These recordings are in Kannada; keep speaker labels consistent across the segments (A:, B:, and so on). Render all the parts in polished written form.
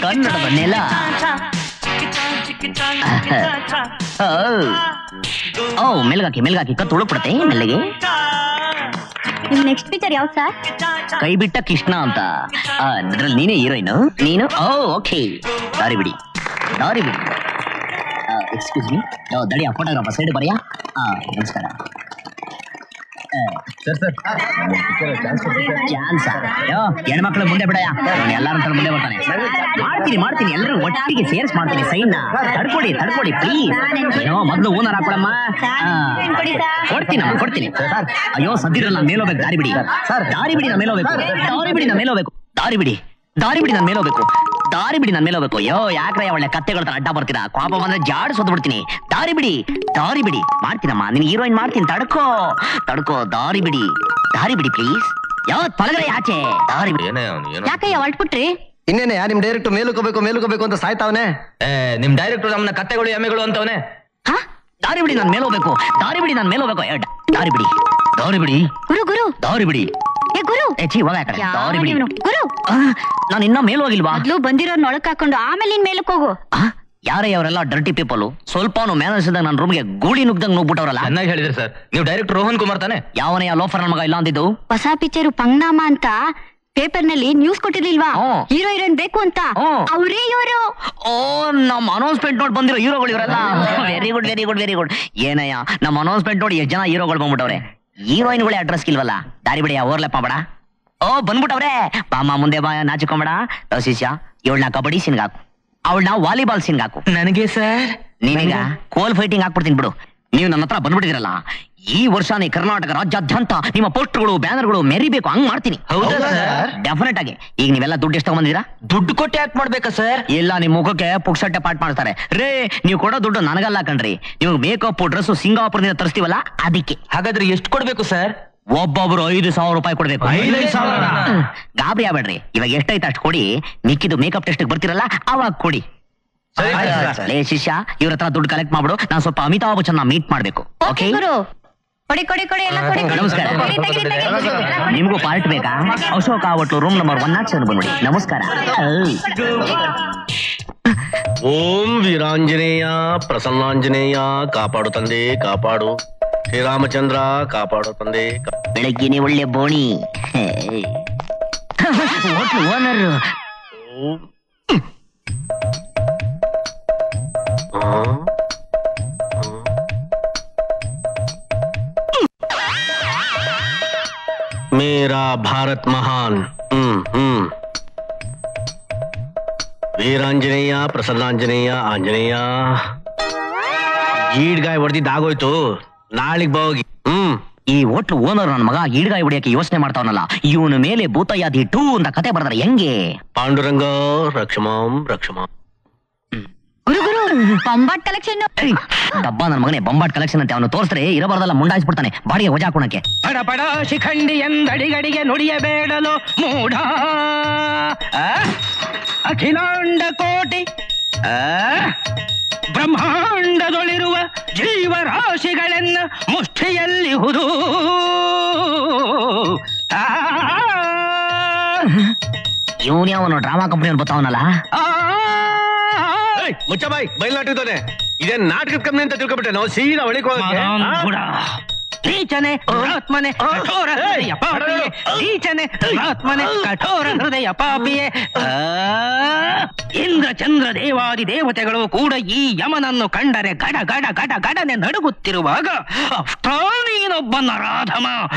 A: ಕನ್ನಡದ ನೆಲ. ಓ ಮೆಲ್ಗಾಕಿ ಕತ್ತು ಉಳುಕ್ಬಿಡತ್ತೆ ಮೆಲ್ಲಿಗೆ.
B: ನಿಮ್ ನೆಕ್ಸ್ಟ್ ಪಿಕ್ಚರ್ ಯಾವ್ದು ಸರ್?
A: ಕೈ ಬಿಟ್ಟ ಕೃಷ್ಣ ಅಂತ. ಅದ್ರಲ್ಲಿ ನೀನೇ ಹೀರೋಯಿನ್ ನೀನು. ಓಕೆ ದಾರಿ ಬಿಡಿ. ಎಕ್ಸ್ಕ್ಯೂಸ್ ಮೀ, ದಡಿಯ ಫೋಟೋಗ್ರಾಫರ್ ಸೈಡ್ ಬರೆಯಾ. ನಮಸ್ಕಾರ ಹೆಣ್ಮಕ್ಳು ಮುಂದೆ ಬಿಡಯ್ಯ, ಎಲ್ಲಾರ ಮುಂದೆ ಬರ್ತಾನೆ. ಮಾಡ್ತೀನಿ ಎಲ್ಲರೂ ಒಟ್ಟಿಗೆ ಸೇರ್ಸ್ ಮಾಡ್ತೀನಿ. ಸೈನ್ ತಡ್ಕೊಡಿ ಪ್ಲೀಸ್. ಏನೋ ಮೊದಲು ಓನರ್ ಹಾಕೊಳಮ್ಮ. ಕೊಡ್ತೀನಿ. ಅಯ್ಯೋ ಸದ್ದಿರಲ್ಲ, ನಾನು ಮೇಲೋಗ್ಬೇಕು. ದಾರಿ ಬಿಡಿ ನಾನು ಮೇಲೋಗ್ಬೇಕು. ಅಯ್ಯೋ ಯಾಕ್ರೆ ಒಳ್ಳೆ ಕತ್ತೆಗಳ ತರ ಅಡ್ಡ ಬರ್ತೀರಾ? ಕೋಪ ಬಂದ್ರೆ ಜಾಡ್ ಸೋದ್ ಬಿಡ್ತೀನಿ. ದಾರಿ ಬಿಡಿ ಮಾಡ್ತೀನಮ್ಮ, ನಿನ್ ಹೀರೋಯಿನ್ ಮಾಡ್ತೀನಿ. ತಡ್ಕೋ ದಾರಿ ಬಿಡಿ ಪ್ಲೀಸ್. ಯಾವತ್ ಪಲಗಡೆ ಆಚೆ ದಾರಿ ಬಿಡಿ.
B: ಯಾಕಯ್ಯ ಹೊರಟ್ಬಿಟ್ರಿ?
C: ಇನ್ನೇನೆ ನಿಮ್ ಡೈರೆಕ್ಟರ್ ಮೇಲುಕೋಬೇಕು ಅಂತ ಸಾಯ್ತಾವನೆ.
D: ನಿಮ್ ಡೈರೆಕ್ಟರ್ ನಮ್ಮನ್ನ ಕತ್ತೆಗಳು ಎಮ್ಮೆಗಳು ಅಂತವನೆ.
A: ದಾರಿ ಬಿಡಿ ನಾನು ಮೇಲೋಗ್ಬೇಕು. ದಾರಿ ಬಿಡಿ.
B: ಗುರು
A: ದಾರಿ ಬಿಡಿ.
B: ಗುರು
A: ದಾರಿ ಬಿಡಿ. ನಾನು ಇನ್ನ ಮೇಲ್ ಹೋಗಿಲ್ವಾ?
B: ಮೊದ್ಲು ಬಂದಿರೋ ನೊಳಕ್ ಹಾಕೊಂಡು ಆಮೇಲೆ ನೀನ್ ಮೇಲಕ್ ಹೋಗು.
A: ಯಾರೇ ಅವರೆಲ್ಲ ಡರ್ಟಿ ಪೀಪಲ್. ಸ್ವಲ್ಪ ಮ್ಯಾನರ್ಸ್ ಇದ್ದಾಗ ನನ್ನ ರೂಮ್ಗೆ ಗೂಳಿ ನುಗ್ದಂಗ್ ನುಗ್ಬಿಟ್ಟವ್ರಲ್ಲ.
D: ಚೆನ್ನಾಗಿ ಹೇಳಿದ್ರಿ ಸರ್. ನೀವು ಡೈರೆಕ್ಟರ್ ರೋಹನ್ ಕುಮಾರ್ ತಾನೆ?
A: ಯಾವನೇ ಆ ಲೋಫರ್ ನನ್ನ ಮಗ ಇಲ್ಲ ಅಂದಿದ್ದು?
B: ಹೊಸ ಪಿಕ್ಚರ್ ಪಂಗ್ನಾಮ ಅಂತ ಪೇಪರ್ ನಲ್ಲಿ ನ್ಯೂಸ್ ಕೊಟ್ಟಿರ್ಲಿಲ್ವಾ? ಹೀರೋ ಹೀರೋಯಿನ್ ಬೇಕು ಅಂತ. ಅವರೇ ಇವರು.
A: ನಮ್ಮ ಅನೌನ್ಸ್ಮೆಂಟ್ ನೋಡಿ ಬಂದಿರೋ ಹೀರೋಗಳು ಇವರೆಲ್ಲ. Very good. ಏನಯ್ಯ ನಮ್ಮ ಅನೌನ್ಸ್ಮೆಂಟ್ ನೋಡಿ ಎಷ್ಟು ಜನ ಹೀರೋಗಳು ಬಂದ್ಬಿಟ್ಟವ್ರೆ. ಹೀರೋಯಿನ್ಗಳೇ ಅಡ್ರೆಸ್ ಇಲ್ವಲ್ಲ. ದಾರಿ ಬಿಡಿ, ಓವರ್ಲೆಪ್ ಮಾಡಬೇಡ. ಬಂದ್ಬಿಟ್ಟವ್ರೆ. ಬಾಮ ಮುಂದೆ ಬಾ, ನಾಚಿಕೊಂಬೇಡ. ಶಿಷ್ಯ ಇವಳನ್ನ ಕಬಡ್ಡಿ ಸೀನ್ಗೆ ಹಾಕು, ಅವಳನ್ನ ವಾಲಿಬಾಲ್ ಸೀನ್ಗೆ ಹಾಕು.
D: ನನಗೆ ಸರ್
A: ನೀನೀಗ ಕೋಲ್ ಫೈಟಿಂಗ್ ಹಾಕ್ಬಿಡ್ತೀನಿ ಬಿಡು. ನೀವು ನನ್ನ ಹತ್ರ ಬಂದ್ಬಿಟ್ಟಿದಿರಲ್ಲ, ಈ ವರ್ಷನೇ ಕರ್ನಾಟಕ ರಾಜ್ಯಾದ್ಯಂತ ನಿಮ್ಮ ಪೋಸ್ಟರ್ಗಳು ಬ್ಯಾನರ್ಗಳು ಮೆರಿಬೇಕು. ಹಂಗ್ ಮಾಡ್ತೀನಿ.
D: ಹೌದಾ ಸರ್?
A: ಡೆಫಿನೆಟ್ ಆಗಿ. ಈಗ ನೀವೆಲ್ಲ ದುಡ್ಡು ಎಷ್ಟು ತಗೊಂಡಿದ್ದೀರಾ?
D: ದುಡ್ಡು ಕೊಟ್ಟು ಯಾಕೆ ಮಾಡ್ಬೇಕಾ ಸರ್?
A: ಇಲ್ಲ, ನಿಮ್ ಮುಖಕ್ಕೆ ಪುಕ್ಸಟ್ಟೆ ಪಾಟ್ ಮಾಡ್ತಾರೆ ರೇ. ನೀವು ಕೊಡೋ ದುಡ್ಡು ನನಗಲ್ಲ ಕಣ್ರಿ, ನಿಮ್ಗೆ ಮೇಕಪ್ ಡ್ರೆಸ್ ಸಿಂಗಾಪುರದಿಂದ ತರಿಸ್ತೀವಲ್ಲ ಅದಕ್ಕೆ.
D: ಹಾಗಾದ್ರೆ ಎಷ್ಟು ಕೊಡ್ಬೇಕು ಸರ್?
A: ಒಬ್ಬೊಬ್ರು 5,000 ರೂಪಾಯಿ ಕೊಡ್ಬೇಕು.
D: 5,000?
A: ಗಾಬರಿ ಆಗ್ಬೇಡ್ರಿ. ಇವಾಗ ಎಷ್ಟೈತೆ ಅಷ್ಟು ಕೊಡಿ. ಮಿಕ್ಕಿದ್ದು ಮೇಕಪ್ ಟೆಸ್ಟ್ ಬರ್ತಿರಲ್ಲ ಅವಾಗ ಕೊಡಿ. ಲೇ ಶಿಷ್ಯ, ಇವ್ರ ಹತ್ರ ದುಡ್ಡು ಕಲೆಕ್ಟ್ ಮಾಡ್ಬಿಡು. ನಾನು ಸ್ವಲ್ಪ ಅಮಿತಾಬ್ ಬಚ್ಚನ್ ಮೀಟ್ ಮಾಡ್ಬೇಕು. ಓಕೆ?
B: ಕೊಡಿ ಎಲ್ಲ ಕೊಡಿ.
A: ನಮಸ್ಕಾರ. ನಿಮ್ಗೂ ಪಾರ್ಟ್ ಬೇಕಾ? ಅಶೋಕ ಹೋಟ್ಲು ರೂಮ್ ನಂಬರ್ 107 ಬಂದ್ಬಿಡಿ. ನಮಸ್ಕಾರ.
C: ಓಂ ವೀರಾಂಜನೇಯ ಪ್ರಸನ್ನಾಂಜನೇಯ ಕಾಪಾಡು ತಂದೆ ಕಾಪಾಡು. ಶ್ರೀರಾಮಚಂದ್ರ ಕಾಪಾಡು ತಂದೆ.
A: ಬೆಳಗ್ಗೆನೆ ಒಳ್ಳೆ ಬೋಣಿ. Hotel owner.
C: ಮೇರಾ ಭಾರತ್ ಮಹಾನ್. ವೀರಾಂಜನೇಯ ಪ್ರಸನ್ನಾಂಜನೇಯ ಆಂಜನೇಯ. ಈಡ್ಗಾಯ್ ಹೊಡೆದಿದ್ದಾಗೋಯ್ತು, ನಾಳಿಗ್ ಹೋಗಿ.
A: ಈ ಹೋಟ್ಲು ಓನರ್ ನನ್ನ ಮಗ ಈಡ್ಗಾಯಿ ಹೊಡಿಯಕ್ಕೆ ಯೋಚನೆ ಮಾಡ್ತಾವನಲ್ಲ, ಇವನ ಮೇಲೆ ಭೂತಯಾದಿ 2 ಅಂತ ಕತೆ ಬರ್ದಾರೆ. ಹೆಂಗೆ?
C: ಪಾಂಡುರಂಗ ರಕ್ಷಮಾಂ ರಕ್ಷಮಾಂ.
B: ಬಂಬಾಟ್ ಕಲೆಕ್ಷನ್.
A: ಡಬ್ಬ ನನ್ನ ಮಗನೇ, ಬಂಬಾಟ್ ಕಲೆಕ್ಷನ್ ಅಂತ ಅವನು ತೋರಿಸ್ರೆ ಇರಬಾರ್ದಲ್ಲ ಮುಂಡಾಯಿಸ್ಬಿಡ್ತಾನೆ. ಬಾಡಿಗೆ ವಜಾ ಹಾಕೋಣಕ್ಕೆ.
D: ಪಡ ಶಿಖಂಡಿ ಎಂದಡಿಗಡಿಗೆ ನುಡಿಯಬೇಡಲು ಮೂಢ. ಅಖಿಲಾಂಡ ಕೋಟಿ ಬ್ರಹ್ಮಾಂಡದೊಳಿರುವ ಜೀವರಾಶಿಗಳನ್ನ ಮುಷ್ಟಿಯಲ್ಲಿ ಹುದು.
A: ಇವನು ಯಾವನು ಡ್ರಾಮಾ ಕಂಪನಿಯವ್ನು ಬರ್ತಾವನಲ್ಲ.
C: ಮುಚ್ಚ ಬಾಯ್, ಬಯಲ್ನಾಟಕದವನೇ. ಇದೇನ್ ನಾಟಕದ ಕಂಪನಿ ಅಂತ ತಿಳ್ಕೊಬಿಟ್ಟೆ. ನಾವು ಸೀದಾ ಒಳಗೆ
D: ನೀಚನೆ ಆತ್ಮನೆ ಕಠೋರ ಹೃದಯ ಪಾಪಿಯೇ. ನೀಚನೆ ಆತ್ಮನೆ ಕಠೋರ ಹೃದಯ ಪಾಪಿಯೇ. ಇಂದ್ರ ಚಂದ್ರ ದೇವಾದಿ ದೇವತೆಗಳು ಕೂಡ ಈ ಯಮನನ್ನು ಕಂಡರೆ ಗಡನೆ ನಡುಗುತ್ತಿರುವಾಗ ನೀನೊಬ್ಬ ನರಾಧಮ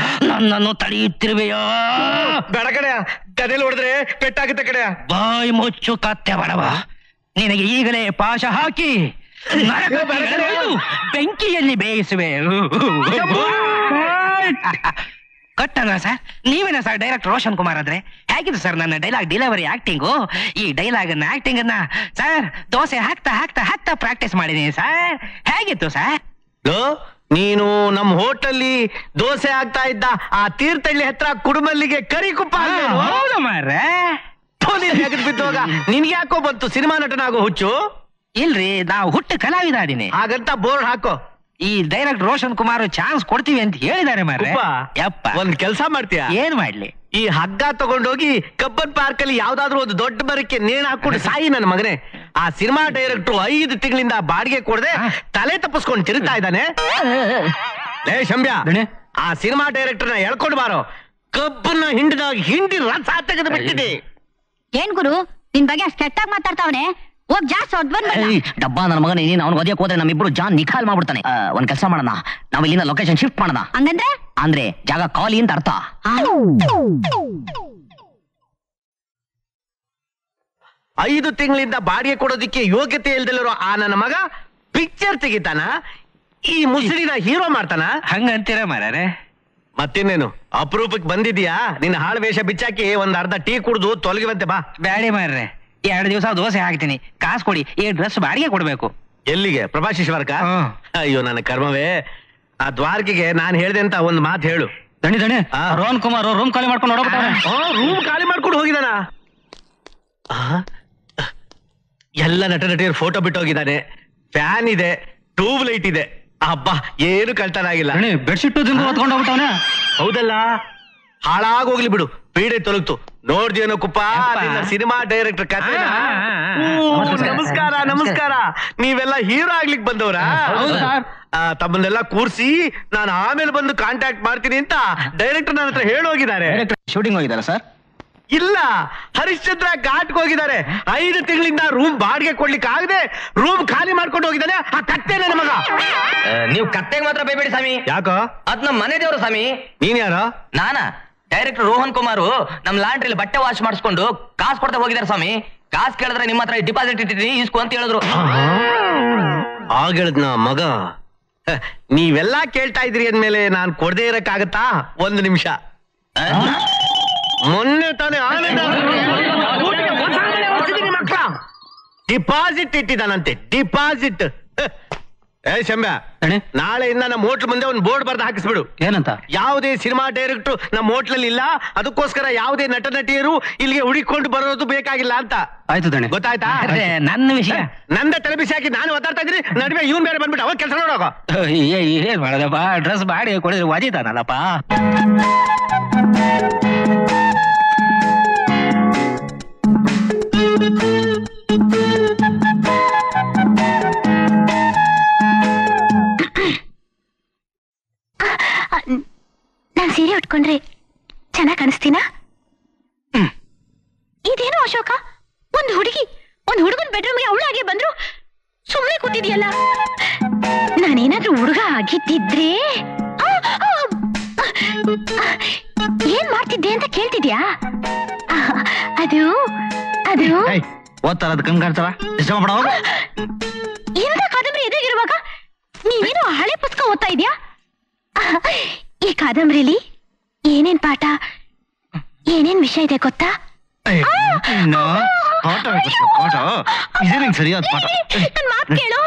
D: ನನ್ನನ್ನು ತಡೆಯುತ್ತಿರುವೆಯೋ?
C: ಬೇಡ ಕಡೆಯ, ಗದೆಲ್ ಹೊಡೆದ್ರೆ ಪೆಟ್ಟಾಗುತ್ತೆ ಕಡೆಯ.
D: ಬಾಯಿ ಮುಚ್ಚು ಕತ್ತೆ ಬಡವ. ನಿನಗೆ ಈಗಲೇ ಪಾಶ ಹಾಕಿ ಬೆಂಕಿಯಲ್ಲಿ ಬೇಯಿಸುವೆ. ಕಟ್ಟನ ಸರ್, ನೀವೇನ ಸರ್ ಡೈರೆಕ್ಟರ್ ರೋಷನ್ ಕುಮಾರ್ ಆದ್ರೆ? ಹೇಗಿತ್ತು ಸರ್ ನನ್ನ ಡೈಲಾಗ್ ಡೆಲಿವರಿ ಆಕ್ಟಿಂಗು? ಈ ಡೈಲಾಗ್ ಆಕ್ಟಿಂಗ್ ಅನ್ನ ಸರ್ ದೋಸೆ ಹಾಕ್ತಾ ಪ್ರಾಕ್ಟೀಸ್ ಮಾಡಿದೀನಿ ಸರ್. ಹೇಗಿತ್ತು ಸರ್?
C: ನೀನು ನಮ್ ಹೋಟೆಲ್ಲಿ ದೋಸೆ ಆಗ್ತಾ ಇದ್ದ ಆ ತೀರ್ಥಹಳ್ಳಿ ಹತ್ರ ಕುಡುಮಲ್ಲಿಗೆ ಕರಿಕುಪ್ಪ.
D: ಹೌದು ಮಾರ್ರೆ.
C: ಬಿದ್ದೋಗ ನಿನ್ಗೆ ಯಾಕೋ ಬಂತು ಸಿನಿಮಾ ನಟನಾಗೋ ಹುಚ್ಚು?
D: ಇಲ್ರಿ, ನಾವು ಹುಟ್ಟು ಕಲಾವಿದ ಅದೀನಿ.
C: ಹಾಗಂತ ಬೋರ್ಡ್ ಹಾಕೋ.
D: ಈ ಡೈರೆಕ್ಟರ್ ರೋಷನ್ ಕುಮಾರ್ ಚಾನ್ಸ್ ಕೊಡ್ತೀವಿ ಅಂತ ಹೇಳಿದ್ದಾರೆ ಮಾರ್ರೆ.
C: ಯಪ್ಪ, ಒಂದ್ ಕೆಲ್ಸ ಮಾಡ್ತೀಯ?
D: ಏನ್ ಮಾಡ್ಲಿ?
C: ಈ ಹಗ್ಗ ತಗೊಂಡೋಗಿ ಕಬ್ಬನ್ ಪಾರ್ಕ್ ಅಲ್ಲಿ ಯಾವ್ದಾದ್ರು ಒಂದು ದೊಡ್ಡ ಮರಕ್ಕೆ ನೇಣು ಹಾಕೊಂಡು ಸಾಯಿ ನನ್ನ ಮಗನೇ. ಆ ಸಿನಿಮಾ ಡೈರೆಕ್ಟರ್ 5 ತಿಂಗಳಿಂದ ಬಾಡಿಗೆ ಕೊಡದೆ ತಲೆ ತಪ್ಪಿಸ್ಕೊಂಡು ತಿರುಗ್ತಾ ಇದ್ದಾನೆ. ಲೇ ಶಂಬ್ಯ, ಆ ಸಿನಿಮಾ ಡೈರೆಕ್ಟರ್ ನ ಎಳ್ಕೊಂಡು ಬಾರೋ. ಕಬ್ಬನ್ನ ಹಿಂಡಿ ರಸ ತೆಗೆದು ಬಿಟ್ಟಿದೆ.
B: ಏನ್ ಗುರು ನಿನ್ ಬಗ್ಗೆ ಅಷ್ಟು ಕೆಟ್ಟಾಗಿ ಮಾತಾಡ್ತಾವನೆ? ಹೋಗ್ ಜಾಸ್ತಿ
A: ಡಬ್ಬ ನನ್ನ ಮಗನ ನೀನು ಅವ್ನು ಓದಿಯಕ್ಕೆ ಹೋದ್ರೆ ನಮ್ಮಿಬ್ರು ಜಾನ್ ನಿಖಾಲ್ ಮಾಡ್ಬಿಡ್ತಾನೆ. ಒಂದ್ ಕೆಲಸ ಮಾಡೋಣ, ನಾವ್ ಇಲ್ಲಿಂದ ಲೊಕೇಶನ್ ಶಿಫ್ಟ್ ಮಾಡೋಣ.
B: ಹಂಗಂದ್ರೆ
A: ಅಂದ್ರೆ ಜಾಗ ಖಾಲಿ ಅಂತ ಅರ್ಥ.
C: 5 ತಿಂಗಳಿಂದ ಬಾಡಿಗೆ ಕೊಡೋದಿಕ್ಕೆ ಯೋಗ್ಯತೆ ಇಲ್ದಿರೋ ಆ ನನ್ನ ಮಗ ಪಿಕ್ಚರ್ ತೆಗಿತಾನ, ಈ ಮುಸುಡಿನ ಹೀರೋ ಮಾಡ್ತಾನ.
D: ಹಂಗಂತೀರ ಮಾರಾರೆ?
C: ಮತ್ತಿನ್ನೇನು ಅಪರೂಪಕ್ಕೆ ಬಂದಿದ್ಯಾ? ನಿನ್ನ ಹಾಳು ವೇಷ ಬಿಚ್ಚಾಕಿ ಒಂದ್ ಅರ್ಧ ಟೀ ಕುಡ್ದು ತೊಲಗಿವಂತೆ ಬಾ.
D: ಬ್ಯಾಡಿ ಮಾರ್ರೆ, 2 ದಿವಸ ದೋಸೆ ಹಾಕ್ತೀನಿ, ಕಾಸು ಕೊಡಿ. ಈ ಡ್ರೆಸ್ ಬಾಡಿಗೆ ಕೊಡ್ಬೇಕು.
C: ಎಲ್ಲಿಗೆ? ಪ್ರಭಾಶೀಶ್ವರಕ? ಅಯ್ಯೋ ನನ್ನ ಕರ್ಮವೇ. ಆ ದ್ವಾರಕಿಗೆ ನಾನ್ ಹೇಳ್ದೆ ಅಂತ ಒಂದ್ ಮಾತು ಹೇಳು.
A: ದಣಿ ರೋಹನ್ ಕುಮಾರ್ ರೂಮ್ ಖಾಲಿ ಮಾಡ್ಕೊಂಡು
C: ರೂಮ್ ಖಾಲಿ ಮಾಡ್ಕೊಂಡು ಹೋಗಿದಾನ. ಎಲ್ಲ ನಟಿಯರು ಫೋಟೋ ಬಿಟ್ಟು ಹೋಗಿದ್ದಾನೆ. ಫ್ಯಾನ್ ಇದೆ, ಟ್ಯೂಬ್ ಲೈಟ್ ಇದೆ. ಹಬ್ಬ ಏನು ಕಳ್ತನ ಆಗಿಲ್ಲ.
A: ಬೆಡ್ಶೀಟ್ ಹೊತ್ಕೊಂಡು ಹೋಗ್ತಾನ.
C: ಹೌದಲ್ಲ, ಹಾಳಾಗೋಗ್ಲಿ ಬಿಡು, ಪೀಡೆ ತೊಲಗ್ತು. ನೋಡ್ದೇನೋ ಕುಪ್ಪ ಸಿನಿಮಾ ಡೈರೆಕ್ಟರ್ ಕಥೆ. ನಮಸ್ಕಾರ ನಮಸ್ಕಾರ. ನೀವೆಲ್ಲ ಹೀರೋ ಆಗ್ಲಿಕ್ಕೆ ಬಂದವ್ರ? ತಮ್ಮನ್ನೆಲ್ಲ ಕೂರ್ಸಿ ನಾನು ಆಮೇಲೆ ಬಂದು ಕಾಂಟ್ಯಾಕ್ಟ್ ಮಾಡ್ತೀನಿ ಅಂತ ಡೈರೆಕ್ಟರ್ ನನ್ನ ಹತ್ರ ಹೇಳೋಗಿದ್ದಾರೆ.
A: Shooting ಹೋಗಿದಾರ sir?
C: ಇಲ್ಲ, ಹರಿಶ್ಚಂದ್ರ ಘಾಟ್ಗೆ ಹೋಗಿದ್ದಾರೆ. 5 ತಿಂಗಳಿಂದ ರೂಮ್ ಬಾಡಿಗೆ ಕೊಡ್ಲಿಕ್ಕೆ ಆಗದೆ ರೂಮ್ ಖಾಲಿ ಮಾಡ್ಕೊಂಡು ಹೋಗಿದ್ದಾನೆ ಆ ಕತ್ತೆ ನನ್ನ ಮಗ.
A: ನೀವು ಕತ್ತೆಗೆ ಮಾತ್ರ ಬೈಬೇಡಿ ಸ್ವಾಮಿ.
C: ಯಾಕೋ?
A: ಅದ್ ನಮ್ ಮನೆ ದೇವ್ರು ಸ್ವಾಮಿ.
C: ನೀನ್ ಯಾರೋ?
A: ನಾನಾ? ಡೈರೆಕ್ಟರ್ ರೋಹನ್ ಕುಮಾರ್ ನಮ್ ಲಾಂಡ್ರಿಲಿ ಬಟ್ಟೆ ವಾಶ್ ಮಾಡಿಸ್ಕೊಂಡು ಕಾಸು ಕೊಡ್ತಾ ಹೋಗಿದಾರೆ ಸ್ವಾಮಿ. ಕಾಸು ಕೇಳಿದ್ರೆ ನಿಮ್ಮ ಹತ್ರ ಡಿಪಾಸಿಟ್ ಇಟ್ಟಿದ್ದೀನಿ ಇಸ್ಕೊ ಅಂತ ಹೇಳಿದ್ರು.
C: ಆಗಳ್ದ್ನ ಮಗ. ನೀವೆಲ್ಲಾ ಕೇಳ್ತಾ ಇದ್ರಿ ಅಂದ್ಮೇಲೆ ನಾನ್ ಕೊಡದೇ ಇರಕ್ಕಾಗತ್ತಾ? 1 ನಿಮಿಷ. ಮೊನ್ನೆ ತಾನೇ ಮಕ್ಕಳ ಡಿಪಾಸಿಟ್ ಇಟ್ಟಿದ್ದಾನಂತೆ. ಡಿಪಾಸಿಟ್. ಶಂಬ್ಯ, ನಾಳೆಯಿಂದ ನಮ್ಮ ಹೋಟ್ಲ್ ಮುಂದೆ ಒಂದು ಬೋರ್ಡ್ ಬರ್ದು ಹಾಕಿಸ್ಬಿಡು.
A: ಏನಂತ?
C: ಯಾವುದೇ ಸಿನಿಮಾ ಡೈರೆಕ್ಟರ್ ನಮ್ಮ ಹೋಟ್ಲಲ್ಲಿ ಇಲ್ಲ, ಅದಕ್ಕೋಸ್ಕರ ಯಾವುದೇ ನಟ ನಟಿಯರು ಇಲ್ಲಿಗೆ ಹುಡುಕೊಂಡು ಬರೋದು ಬೇಕಾಗಿಲ್ಲ ಅಂತ.
A: ಆಯ್ತು ದಣೆ,
C: ಗೊತ್ತಾಯ್ತಾ?
D: ನನ್ನ ವಿಷಯ
C: ನಂದ ತಲೆಬಿಸಿ ಹಾಕಿ ನಾನು ಒತ್ತಾಡ್ತಾ ಇದ್ರಿ, ನಡುವೆ ಇವನ್ ಬೇರೆ ಬಂದ್ಬಿಟ್ಟು ಅವಾಗ ಕೆಲಸ ನೋಡೋಗ.
D: ಏನ್ ಮಾಡೋದಪ್ಪ, ಡ್ರೆಸ್ ಬಾಡಿಗೆ ಕೊಡಿದ್ರೆ ವಾಜಿತಾನಲ್ಲಪ್ಪ.
B: ನಾನ್ ಸೀರೆ ಉಟ್ಕೊಂಡ್ರೆ ಚೆನ್ನಾಗ್ ಕಾಣಿಸ್ತೀನಾ? ಇದೇನು ಅಶೋಕ, ಒಂದ್ ಹುಡುಗನ್ ಬೆಡ್ರೂಮ್ಗೆ ಅವಳಾಗೆ ಬಂದ್ರು ಸುಮ್ಮನೆ ಕೂತಿದ್ಯಲ್ಲ. ನಾನೇನಾದ್ರೂ ಹುಡುಗ ಆಗಿದ್ದಿದ್ರೆ ಏನ್ ಮಾಡ್ತಿದ್ದೆ ಅಂತ ಕೇಳ್ತಿದ್ಯಾ? ಅದು
A: ಓದ್ತಾರ ಕಣ್ ಕಾಣ್ತಾವ.
B: ಇಂಥ ಕಾದಂಬರಿ ಎದುರಿಗಿರುವಾಗ ನೀನೇನು ಹಳೆ ಪುಸ್ತಕ ಓದ್ತಾ ಇದ್ಯಾ? ಈ ಕಾದಂಬರಿಲಿ ಏನೇನ್ ಪಾಠ, ಏನೇನ್ ವಿಷಯ ಇದೆ ಗೊತ್ತಾ?
A: ಸರಿಯಾದ ಪಾಠ.
B: ನನ್ ಮಾತು ಕೇಳು.